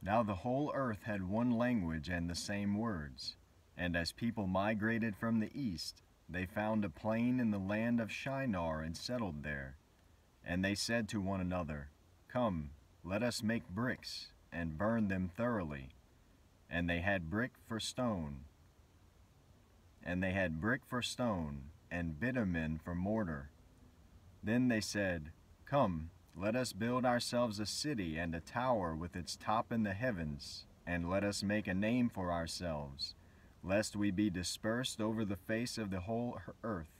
Now the whole earth had one language and the same words. And as people migrated from the east, they found a plain in the land of Shinar and settled there. And they said to one another, Come, let us make bricks, and burn them thoroughly. And they had brick for stone. And bitumen for mortar. Then they said, Come, let us build ourselves a city and a tower with its top in the heavens, and let us make a name for ourselves, lest we be dispersed over the face of the whole earth.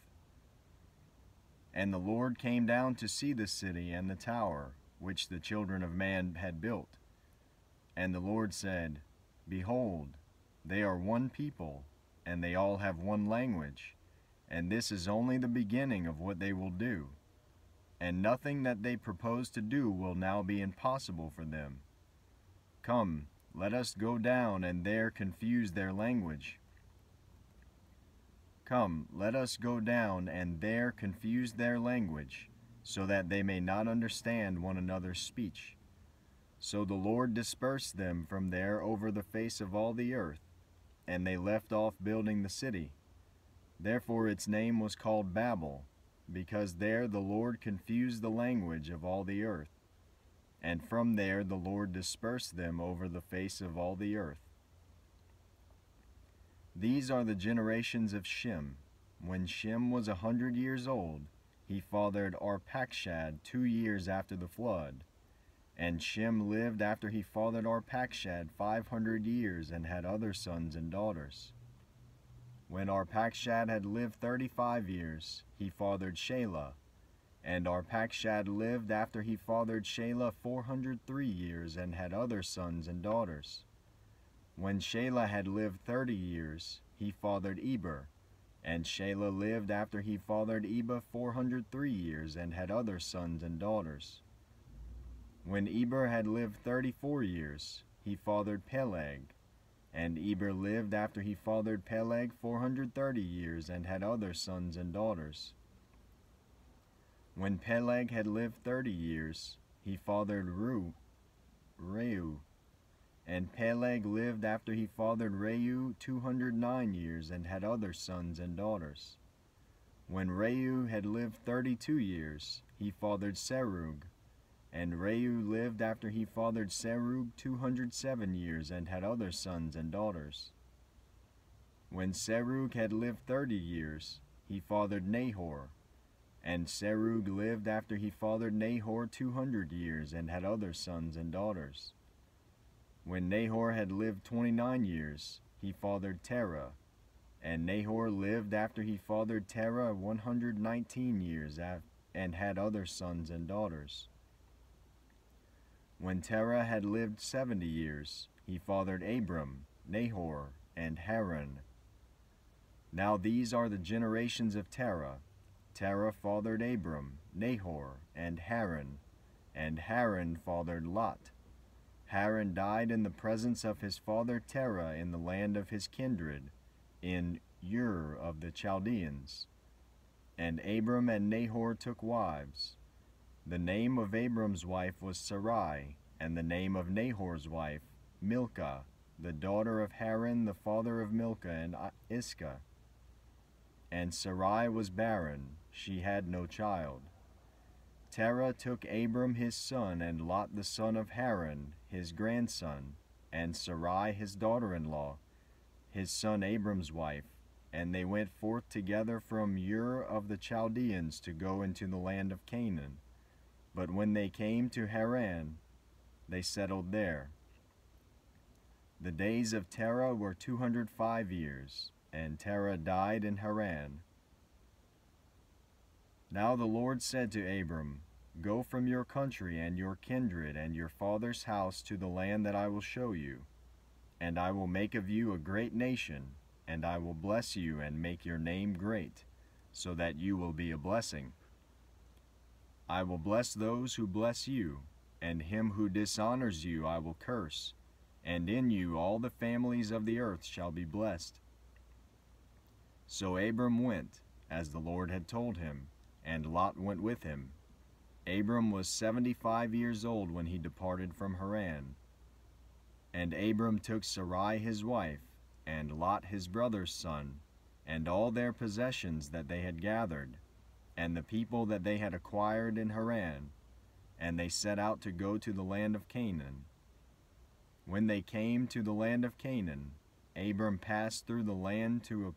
And the Lord came down to see the city and the tower, which the children of man had built. And the Lord said, Behold, they are one people, and they all have one language, and this is only the beginning of what they will do. And nothing that they propose to do will now be impossible for them. Come, let us go down and there confuse their language. Come, let us go down and there confuse their language, so that they may not understand one another's speech. So the Lord dispersed them from there over the face of all the earth, and they left off building the city. Therefore its name was called Babel, because there the Lord confused the language of all the earth. And from there the Lord dispersed them over the face of all the earth. These are the generations of Shem. When Shem was 100 years old, he fathered Arpachshad 2 years after the flood. And Shem lived after he fathered Arpachshad 500 years and had other sons and daughters. When Arpachshad had lived 35 years, he fathered Shelah. And Arpachshad lived after he fathered Shelah 403 years and had other sons and daughters. When Shelah had lived 30 years, he fathered Eber. And Shelah lived after he fathered Eber 403 years and had other sons and daughters. When Eber had lived 34 years, he fathered Peleg. And Eber lived after he fathered Peleg 430 years and had other sons and daughters. When Peleg had lived 30 years, he fathered Reu. And Peleg lived after he fathered Reu 209 years and had other sons and daughters. When Reu had lived 32 years, he fathered Serug. And Reu lived after he fathered Serug 207 years and had other sons and daughters. When Serug had lived 30 years, he fathered Nahor. And Serug lived after he fathered Nahor 200 years and had other sons and daughters. When Nahor had lived 29 years, he fathered Terah. And Nahor lived after he fathered Terah 119 years and had other sons and daughters. When Terah had lived 70 years, he fathered Abram, Nahor, and Haran. Now these are the generations of Terah. Terah fathered Abram, Nahor, and Haran fathered Lot. Haran died in the presence of his father Terah in the land of his kindred, in Ur of the Chaldeans. And Abram and Nahor took wives. The name of Abram's wife was Sarai, and the name of Nahor's wife, Milcah, the daughter of Haran, the father of Milcah and Iscah. And Sarai was barren, she had no child. Terah took Abram his son, and Lot the son of Haran, his grandson, and Sarai his daughter-in-law, his son Abram's wife, and they went forth together from Ur of the Chaldeans to go into the land of Canaan. But when they came to Haran, they settled there. The days of Terah were 205 years, and Terah died in Haran. Now the Lord said to Abram, Go from your country and your kindred and your father's house to the land that I will show you. And I will make of you a great nation, and I will bless you and make your name great, so that you will be a blessing. I will bless those who bless you, and him who dishonors you I will curse, and in you all the families of the earth shall be blessed. So Abram went, as the Lord had told him, and Lot went with him. Abram was 75 years old when he departed from Haran. And Abram took Sarai his wife, and Lot his brother's son, and all their possessions that they had gathered, and the people that they had acquired in Haran, and they set out to go to the land of Canaan. When they came to the land of Canaan, Abram passed through the land to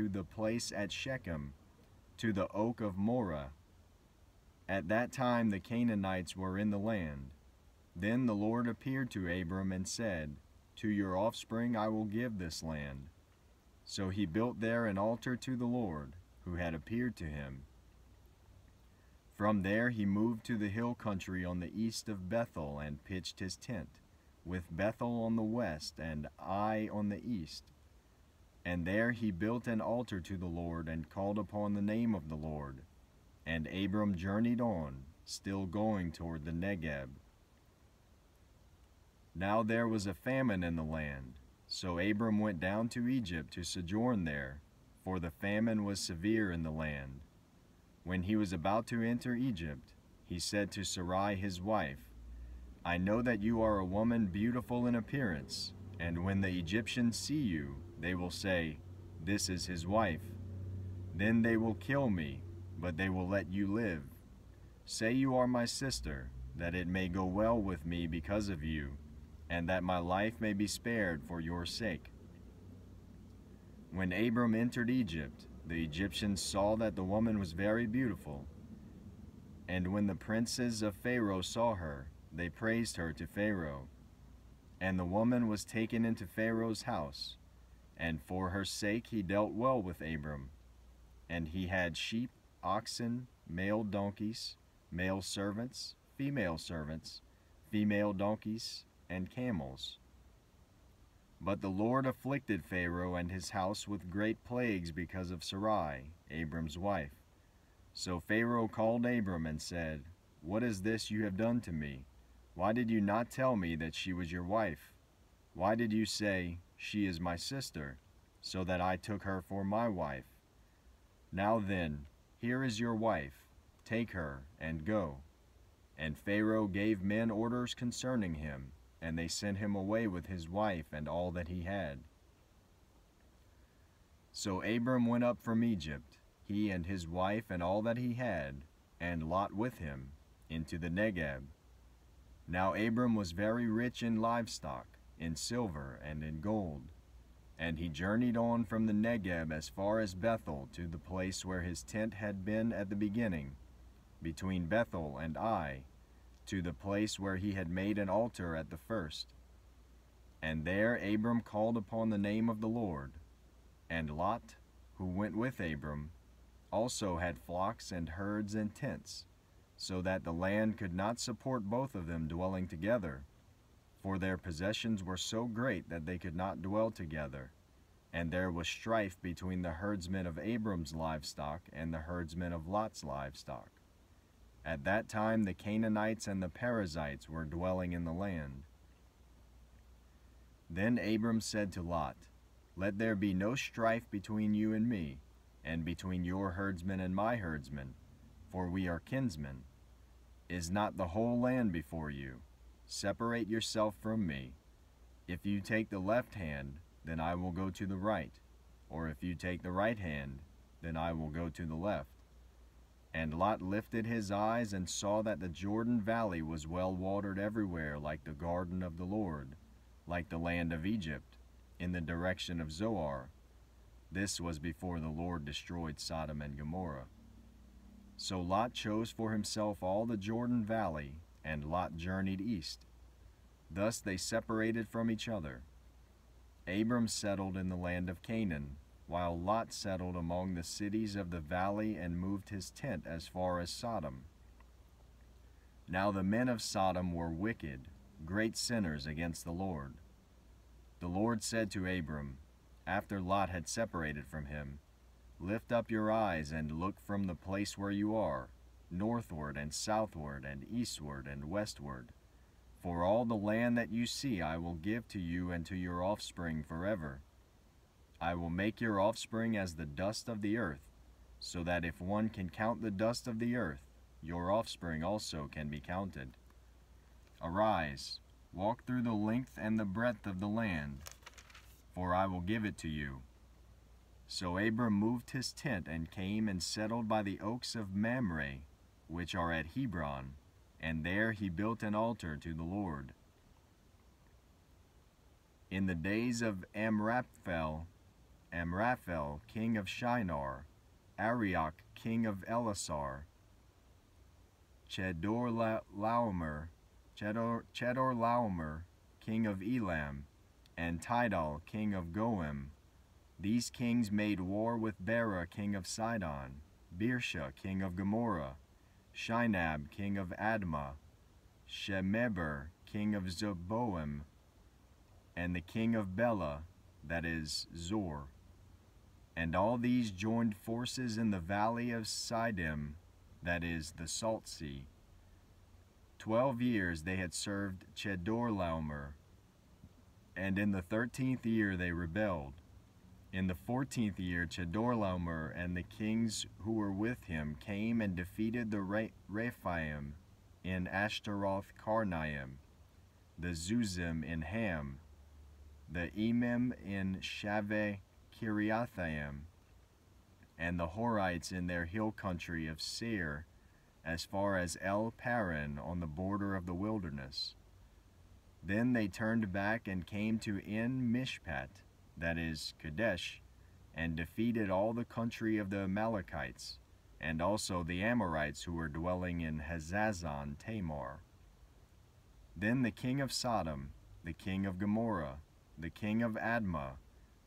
the place at Shechem, to the oak of Moreh. At that time the Canaanites were in the land. Then the Lord appeared to Abram and said, To your offspring I will give this land. So he built there an altar to the Lord, who had appeared to him. From there he moved to the hill country on the east of Bethel and pitched his tent, with Bethel on the west and Ai on the east. And there he built an altar to the Lord and called upon the name of the Lord. And Abram journeyed on, still going toward the Negeb. Now there was a famine in the land, so Abram went down to Egypt to sojourn there, for the famine was severe in the land. When he was about to enter Egypt, he said to Sarai his wife, I know that you are a woman beautiful in appearance, and when the Egyptians see you, they will say, This is his wife. Then they will kill me, but they will let you live. Say you are my sister, that it may go well with me because of you, and that my life may be spared for your sake. When Abram entered Egypt, the Egyptians saw that the woman was very beautiful. And when the princes of Pharaoh saw her, they praised her to Pharaoh. And the woman was taken into Pharaoh's house, and for her sake he dealt well with Abram. And he had sheep, oxen, male donkeys, male servants, female donkeys, and camels. But the Lord afflicted Pharaoh and his house with great plagues because of Sarai, Abram's wife. So Pharaoh called Abram and said, What is this you have done to me? Why did you not tell me that she was your wife? Why did you say, She is my sister, so that I took her for my wife? Now then, here is your wife, take her and go. And Pharaoh gave men orders concerning him, and they sent him away with his wife and all that he had. So Abram went up from Egypt, he and his wife and all that he had, and Lot with him, into the Negeb. Now Abram was very rich in livestock, in silver and in gold. And he journeyed on from the Negeb as far as Bethel to the place where his tent had been at the beginning, between Bethel and Ai, to the place where he had made an altar at the first. And there Abram called upon the name of the Lord. And Lot, who went with Abram, also had flocks and herds and tents, so that the land could not support both of them dwelling together, for their possessions were so great that they could not dwell together, and there was strife between the herdsmen of Abram's livestock and the herdsmen of Lot's livestock. At that time the Canaanites and the Perizzites were dwelling in the land. Then Abram said to Lot, Let there be no strife between you and me, and between your herdsmen and my herdsmen, for we are kinsmen. Is not the whole land before you? Separate yourself from me. If you take the left hand, then I will go to the right, or if you take the right hand, then I will go to the left. And Lot lifted his eyes and saw that the Jordan Valley was well watered everywhere like the garden of the Lord, like the land of Egypt, in the direction of Zoar. This was before the Lord destroyed Sodom and Gomorrah. So Lot chose for himself all the Jordan Valley, and Lot journeyed east. Thus they separated from each other. Abram settled in the land of Canaan, while Lot settled among the cities of the valley and moved his tent as far as Sodom. Now the men of Sodom were wicked, great sinners against the Lord. The Lord said to Abram, after Lot had separated from him, Lift up your eyes and look from the place where you are, northward and southward and eastward and westward. For all the land that you see I will give to you and to your offspring forever. I will make your offspring as the dust of the earth, so that if one can count the dust of the earth, your offspring also can be counted. Arise, walk through the length and the breadth of the land, for I will give it to you." So Abram moved his tent and came and settled by the oaks of Mamre, which are at Hebron, and there he built an altar to the Lord. In the days of Amraphel, king of Shinar, Arioch, king of Elasar, Chedorlaomer, king of Elam, and Tidal, king of Goim. These kings made war with Bera, king of Sidon, Birsha, king of Gomorrah, Shinab, king of Admah, Shemeber, king of Zeboim, and the king of Bela, that is, Zor. And all these joined forces in the valley of Siddim, that is, the Salt Sea. 12 years they had served Chedorlaomer, and in the 13th year they rebelled. In the 14th year Chedorlaomer and the kings who were with him came and defeated the Rephaim in Ashtaroth Karnaim, the Zuzim in Ham, the Emim in Shaveh Kiriathaim, and the Horites in their hill country of Seir, as far as El Paran on the border of the wilderness. Then they turned back and came to En Mishpat, that is, Kadesh, and defeated all the country of the Amalekites, and also the Amorites who were dwelling in Hazazon Tamar. Then the king of Sodom, the king of Gomorrah, the king of Admah,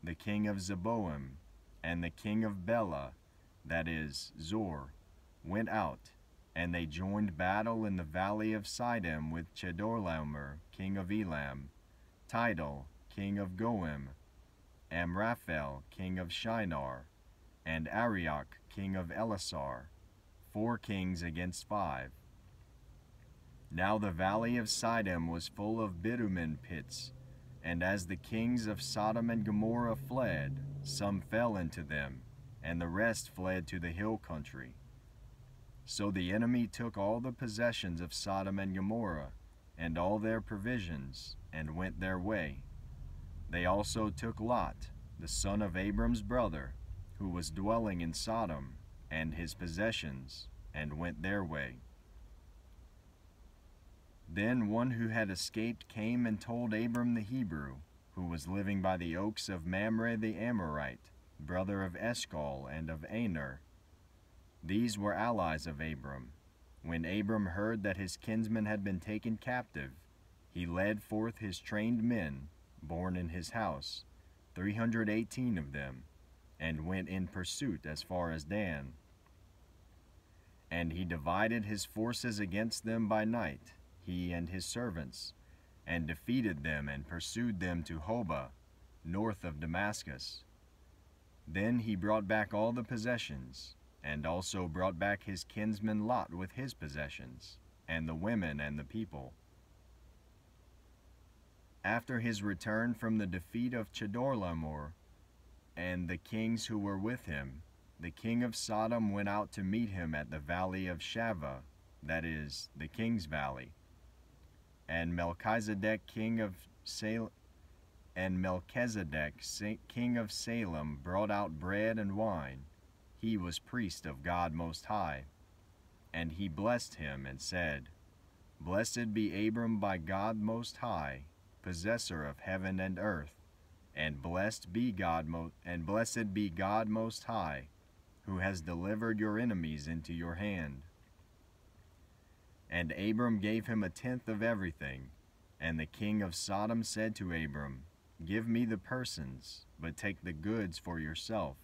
the king of Zeboim, and the king of Bela, that is, Zor, went out, and they joined battle in the valley of Siddim with Chedorlaomer, king of Elam, Tidal, king of Goim, Amraphel, king of Shinar, and Arioch, king of Elasar, 4 kings against 5. Now the valley of Siddim was full of bitumen pits, and as the kings of Sodom and Gomorrah fled, some fell into them, and the rest fled to the hill country. So the enemy took all the possessions of Sodom and Gomorrah, and all their provisions, and went their way. They also took Lot, the son of Abram's brother, who was dwelling in Sodom, and his possessions, and went their way. Then one who had escaped came and told Abram the Hebrew, who was living by the oaks of Mamre the Amorite, brother of Eshcol and of Aner. These were allies of Abram. When Abram heard that his kinsman had been taken captive, he led forth his trained men, born in his house, 318 of them, and went in pursuit as far as Dan. And he divided his forces against them by night, he and his servants, and defeated them and pursued them to Hobah, north of Damascus. Then he brought back all the possessions, and also brought back his kinsman Lot with his possessions, and the women and the people. After his return from the defeat of Chedorlaomer and the kings who were with him, the king of Sodom went out to meet him at the valley of Shaveh, that is, the king's valley. And Melchizedek, king of Salem, brought out bread and wine. He was priest of God Most High. And he blessed him and said, "Blessed be Abram by God Most High, possessor of heaven and earth, and blessed be God Most High, who has delivered your enemies into your hand." And Abram gave him 1/10 of everything. And the king of Sodom said to Abram, "Give me the persons, but take the goods for yourself."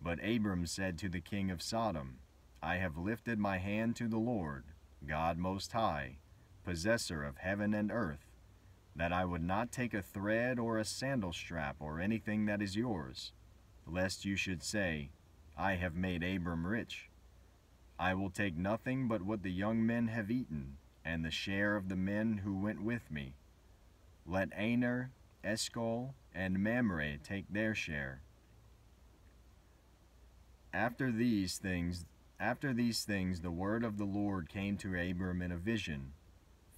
But Abram said to the king of Sodom, "I have lifted my hand to the Lord, God Most High, possessor of heaven and earth, that I would not take a thread or a sandal strap or anything that is yours, lest you should say, 'I have made Abram rich.' I will take nothing but what the young men have eaten, and the share of the men who went with me. Let Aner, Eshcol, and Mamre take their share." After these things the word of the Lord came to Abram in a vision.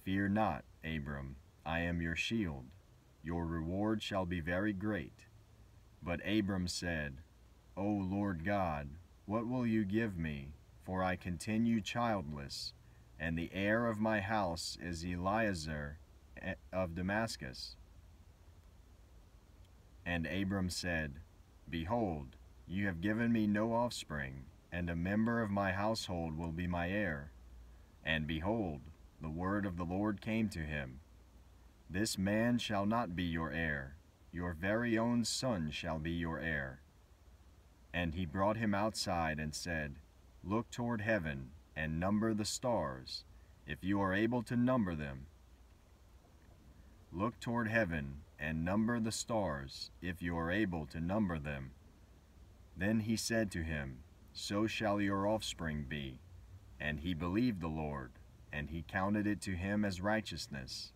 Fear not, Abram, I am your shield. Your reward shall be very great. But Abram said, O Lord God, what will you give me? For I continue childless, and the heir of my house is Eliezer of Damascus. And Abram said, Behold, you have given me no offspring, and a member of my household will be my heir. And behold, the word of the Lord came to him, This man shall not be your heir, your very own son shall be your heir. And he brought him outside and said, Look toward heaven, and number the stars, if you are able to number them. Look toward heaven, and number the stars, if you are able to number them. Then he said to him, So shall your offspring be. And he believed the Lord, and he counted it to him as righteousness.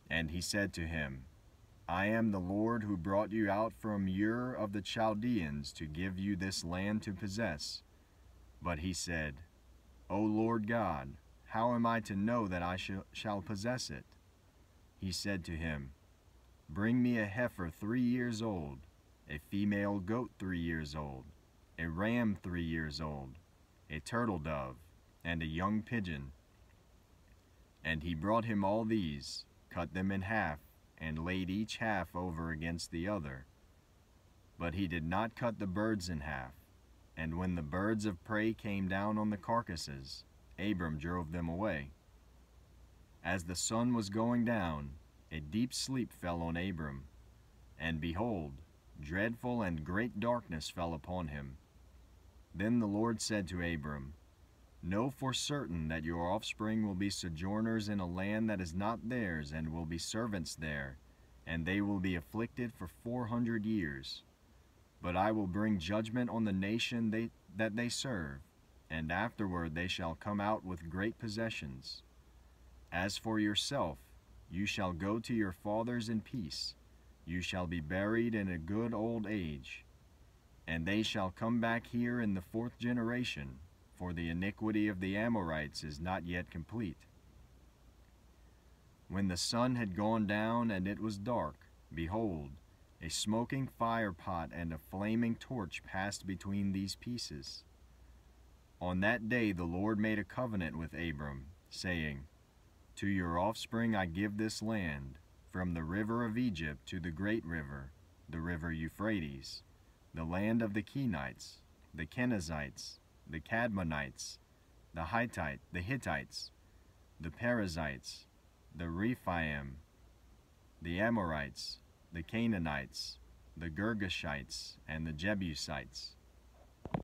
And he said to him, I am the Lord who brought you out from Ur of the Chaldeans to give you this land to possess. But he said, O Lord God, how am I to know that I shall possess it? He said to him, Bring me a heifer 3 years old, a female goat 3 years old, a ram 3 years old, a turtle dove, and a young pigeon. And he brought him all these, cut them in half, and laid each half over against the other. But he did not cut the birds in half. And when the birds of prey came down on the carcasses, Abram drove them away. As the sun was going down, a deep sleep fell on Abram, and behold, dreadful and great darkness fell upon him. Then the Lord said to Abram, Know for certain that your offspring will be sojourners in a land that is not theirs, and will be servants there, and they will be afflicted for 400 years. But I will bring judgment on the nation that they serve, and afterward they shall come out with great possessions. As for yourself, you shall go to your fathers in peace. You shall be buried in a good old age. And they shall come back here in the 4th generation, for the iniquity of the Amorites is not yet complete. When the sun had gone down and it was dark, behold, a smoking fire pot and a flaming torch passed between these pieces. On that day the Lord made a covenant with Abram, saying, To your offspring I give this land, from the river of Egypt to the great river, the river Euphrates, the land of the Kenites, the Kenizzites, the Cadmonites, the Hittites, the Perizzites, the Rephaim, the Amorites, the Canaanites, the Girgashites, and the Jebusites.